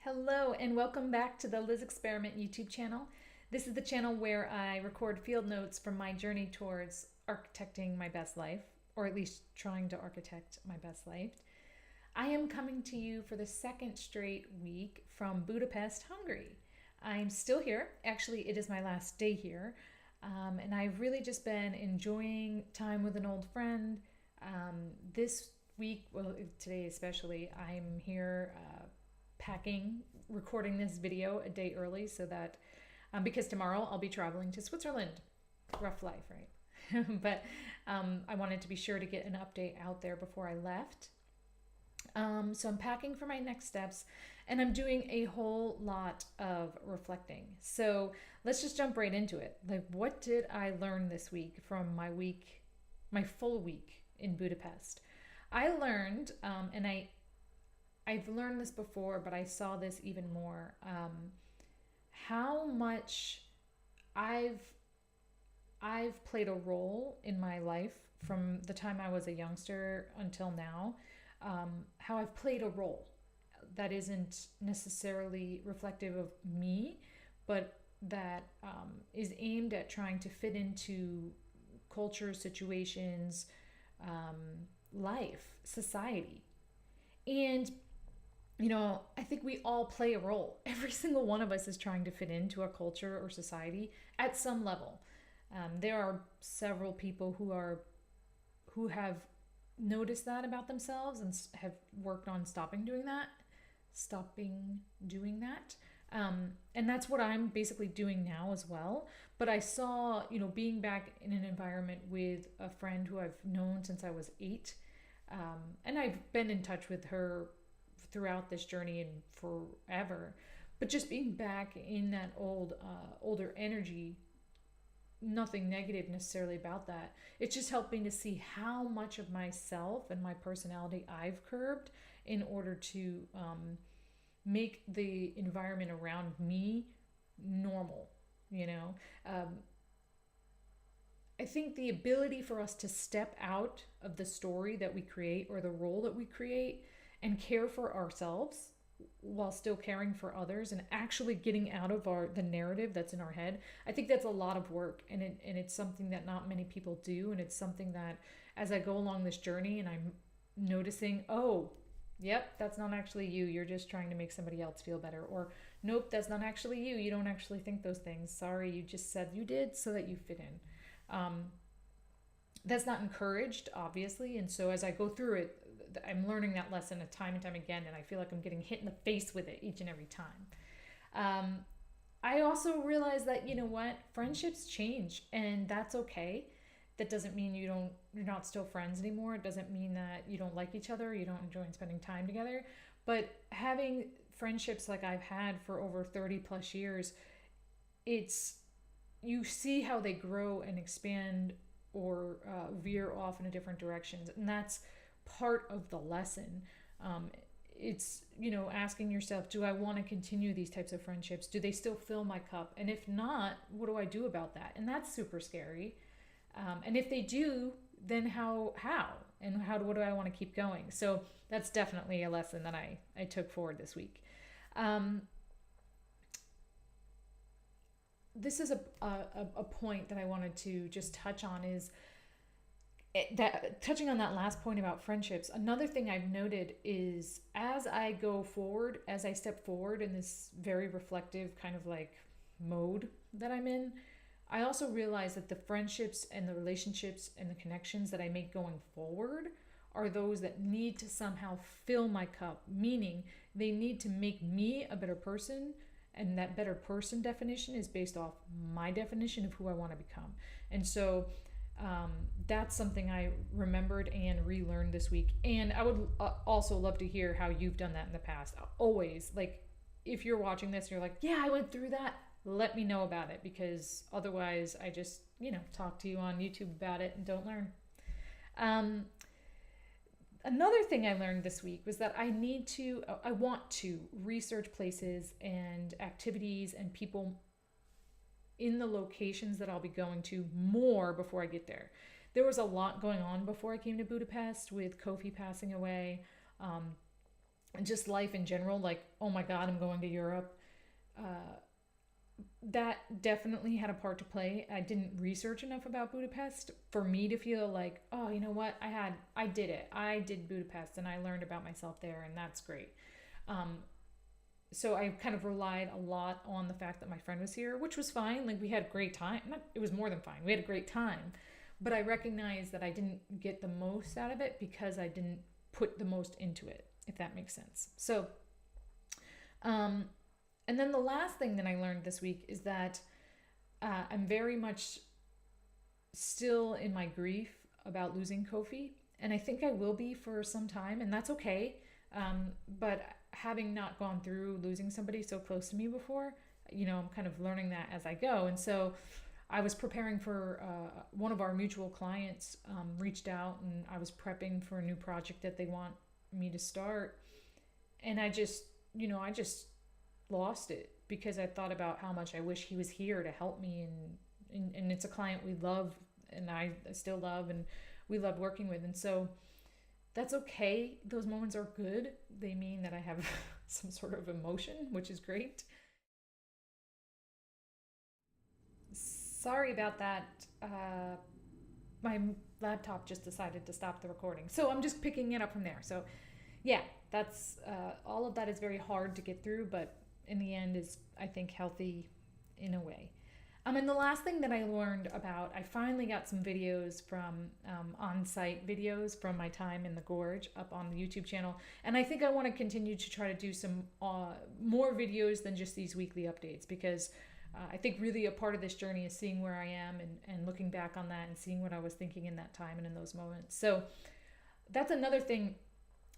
Hello and welcome back to the Liz Experiment YouTube channel. This is the channel where I record field notes from my journey towards architecting my best life, or at least trying to architect my best life. I am coming to you for the second straight week from Budapest, Hungary. I'm still here. Actually, it is my last day here. And I've really just been enjoying time with an old friend. This week, well, today especially, I'm here packing, recording this video a day early so that, because tomorrow I'll be traveling to Switzerland. Rough life, right? But I wanted to be sure to get an update out there before I left. So I'm packing for my next steps and I'm doing a whole lot of reflecting. So let's just jump right into it. Like, what did I learn this week from my full week in Budapest? I learned, and I've learned this before, but I saw this even more, how much I've played a role in my life from the time I was a youngster until now. How I've played a role that isn't necessarily reflective of me, but that is aimed at trying to fit into culture, situations, life, society. And, I think we all play a role. Every single one of us is trying to fit into a culture or society at some level. There are several people who have noticed that about themselves and have worked on stopping doing that. And that's what I'm basically doing now as well. But I saw, being back in an environment with a friend who I've known since I was 8, and I've been in touch with her throughout this journey and forever. But just being back in that older energy, nothing negative necessarily about that. It's just helping to see how much of myself and my personality I've curbed in order to make the environment around me normal. I think the ability for us to step out of the story that we create or the role that we create and care for ourselves while still caring for others and actually getting out of the narrative that's in our head. I think that's a lot of work, and it's something that not many people do, and it's something that as I go along this journey and I'm noticing, oh, yep, that's not actually you, you're just trying to make somebody else feel better, or nope, that's not actually you don't actually think those things, sorry, you just said you did so that you fit in. That's not encouraged, obviously, and so as I go through it, I'm learning that lesson time and time again, and I feel like I'm getting hit in the face with it each and every time. I also realize that, friendships change, and that's okay. That doesn't mean you're not still friends anymore. It doesn't mean that you don't like each other, you don't enjoy spending time together. But having friendships like I've had for over 30 plus years, you see how they grow and expand or veer off in a different directions, and that's part of the lesson. It's asking yourself, do I want to continue these types of friendships? Do they still fill my cup? And if not, what do I do about that? And that's super scary. And if they do, then how and what do I want to keep going? So that's definitely a lesson that I took forward this week. This is a point that I wanted to just touch on, is touching on that last point about friendships. Another thing I've noted is as I step forward in this very reflective kind of like mode that I'm in, I also realize that the friendships and the relationships and the connections that I make going forward are those that need to somehow fill my cup, meaning they need to make me a better person. And that better person definition is based off my definition of who I want to become. And so that's something I remembered and relearned this week. And I would also love to hear how you've done that in the past. Always, like, if you're watching this and you're like, yeah, I went through that, let me know about it, because otherwise I just, talk to you on YouTube about it and don't learn. Another thing I learned this week was that I want to research places and activities and people in the locations that I'll be going to more before I get there. There was a lot going on before I came to Budapest with Kofi passing away. and just life in general, like, oh my God, I'm going to Europe. Uh, that definitely had a part to play. I didn't research enough about Budapest for me to feel like, oh, you know what? I did it. I did Budapest and I learned about myself there, and that's great. Um, so I kind of relied a lot on the fact that my friend was here, which was fine. Like we had a great time. Not, it was more than fine. We had a great time. But I recognized that I didn't get the most out of it because I didn't put the most into it, if that makes sense. So, um, and then the last thing that I learned this week is that I'm very much still in my grief about losing Kofi. And I think I will be for some time, and that's okay. But having not gone through losing somebody so close to me before, I'm kind of learning that as I go. And so I was preparing for one of our mutual clients reached out, and I was prepping for a new project that they want me to start. And I just lost it because I thought about how much I wish he was here to help me. And it's a client we love, and I still love, and we love working with. And so that's okay. Those moments are good. They mean that I have some sort of emotion, which is great. Sorry about that. My laptop just decided to stop the recording. So I'm just picking it up from there. So, yeah, that's all of that is very hard to get through, but in the end is, I think, healthy in a way. And the last thing that I learned about, I finally got some videos from on-site videos from my time in the gorge up on the YouTube channel. And I think I want to continue to try to do some more videos than just these weekly updates, because I think really a part of this journey is seeing where I am and looking back on that and seeing what I was thinking in that time and in those moments. So that's another thing.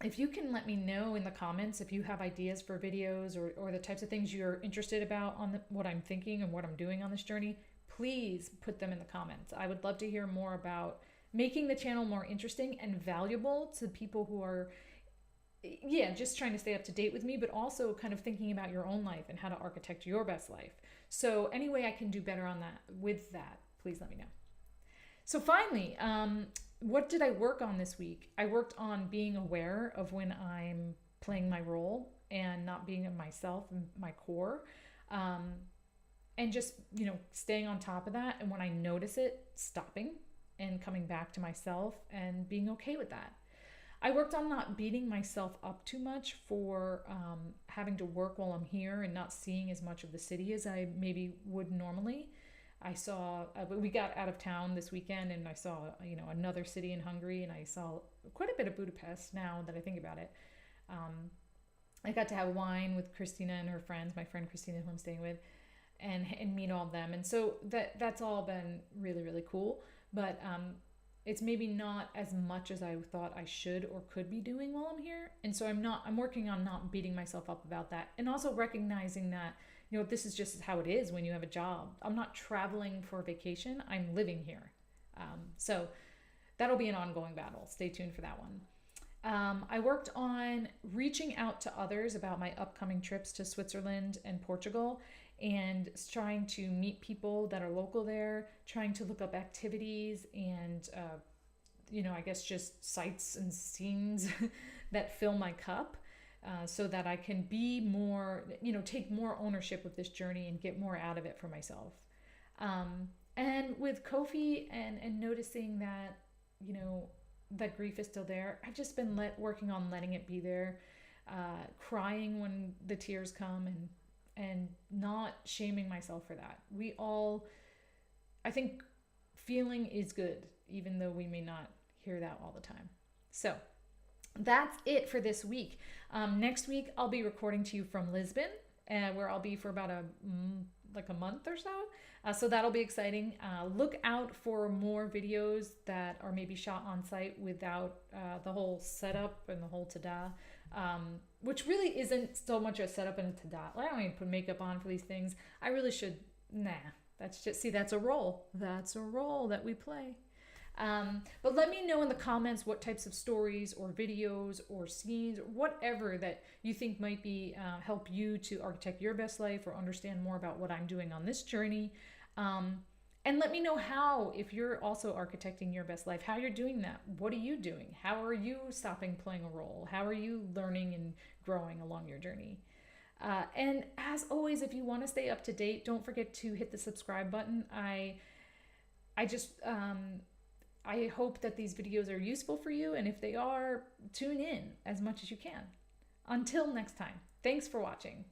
If you can let me know in the comments if you have ideas for videos or the types of things you're interested about on what I'm thinking and what I'm doing on this journey, please put them in the comments. I would love to hear more about making the channel more interesting and valuable to people who are, yeah, just trying to stay up to date with me, but also kind of thinking about your own life and how to architect your best life. So any way I can do better on that, with that, please let me know. So finally, what did I work on this week? I worked on being aware of when I'm playing my role and not being myself and my core. And just, staying on top of that. And when I notice it, stopping and coming back to myself and being okay with that. I worked on not beating myself up too much for having to work while I'm here and not seeing as much of the city as I maybe would normally. We got out of town this weekend, and I saw, another city in Hungary, and I saw quite a bit of Budapest now that I think about it. I got to have wine with Christina and her friends, my friend Christina, who I'm staying with, and meet all of them. And so that's all been really, really cool. But it's maybe not as much as I thought I should or could be doing while I'm here. And so I'm working on not beating myself up about that. And also recognizing that, this is just how it is when you have a job. I'm not traveling for vacation. I'm living here. So that'll be an ongoing battle. Stay tuned for that one. I worked on reaching out to others about my upcoming trips to Switzerland and Portugal, and trying to meet people that are local there, trying to look up activities and, I guess just sights and scenes that fill my cup, so that I can be more, take more ownership of this journey and get more out of it for myself. And with Kofi and noticing that, that grief is still there, I've just been working on letting it be there, crying when the tears come, and not shaming myself for that. I think feeling is good, even though we may not hear that all the time. So that's it for this week. Next week, I'll be recording to you from Lisbon, where I'll be for about a month or so. So that'll be exciting. Look out for more videos that are maybe shot on site without the whole setup and the whole ta-da, which really isn't so much a setup and a ta-da. I don't even put makeup on for these things. I really should. Nah, that's a role. That's a role that we play. But let me know in the comments what types of stories or videos or scenes or whatever that you think might be help you to architect your best life or understand more about what I'm doing on this journey. And let me know how, if you're also architecting your best life, how you're doing that. What are you doing? How are you stopping playing a role? How are you learning and growing along your journey? And as always, if you want to stay up to date, don't forget to hit the subscribe button. I just I hope that these videos are useful for you, and if they are, tune in as much as you can. Until next time, thanks for watching.